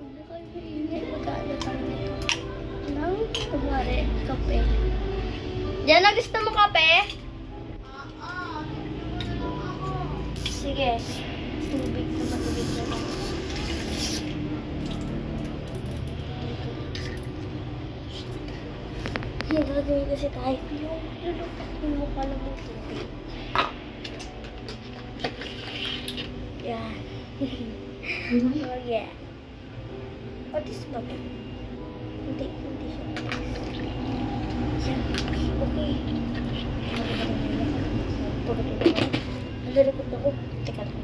Ano kayo maingay? Mag-ano tayo nito? Nang, kumari, kape. Diyan na, gusto mo kape? Sige. Tubig na matubig na lang. Yung gagawin kasi tayo. Yung lulupak yung mukha ng mga tubig. Yan. Oh yeah. What is ba ito? Hindi siya. Yan. Okay. Nalalakot ako. Teka lang.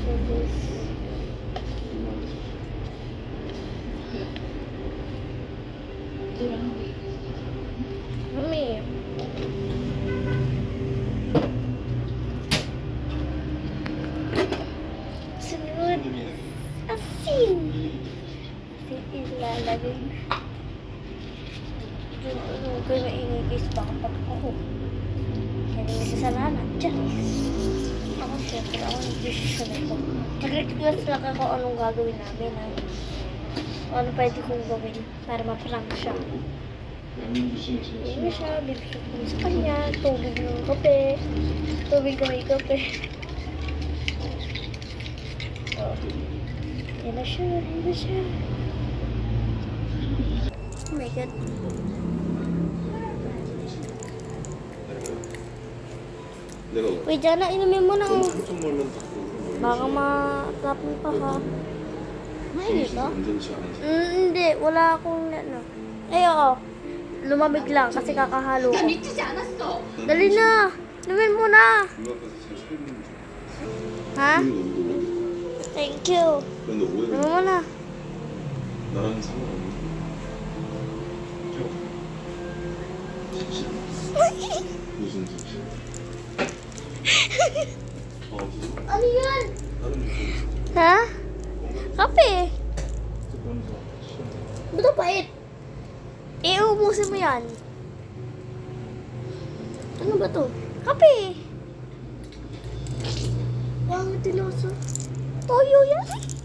So this. Mami. Sunod. Asin. Asin ilalagay. Huwag kayo maingay guys. Baka ako. Hindi may kasalanan. Charis. Ako siyempre. Ako nag-decision ako. Nag-request lang ako anong gagawin namin. Ha? Ano pwede kong gawin para ma-prank siya. Hindi siya. Bibigyan ko sa kanya. Tubig ng kape. Tubig na may kape. Oh. Yan na siya. Yan na siya. Oh my God. Uy, Jana, inumin mo na. Baka ma-tapon pa ha. Mainit ka? Hindi, wala akong ano. Ay, oo. Lumamig lang kasi kakahalo ko. Dali na! Inumin mo na! Ha? Thank you. Inumin mo na. 나랑 상관없는 무슨 뜻이야? Ano yan? 다른 무슨 Ha? Kape. 뜻 Ba't ang pait? Uubusin mo yan. Ano ba to? Kape. Wow, tiloso. Toyo yan.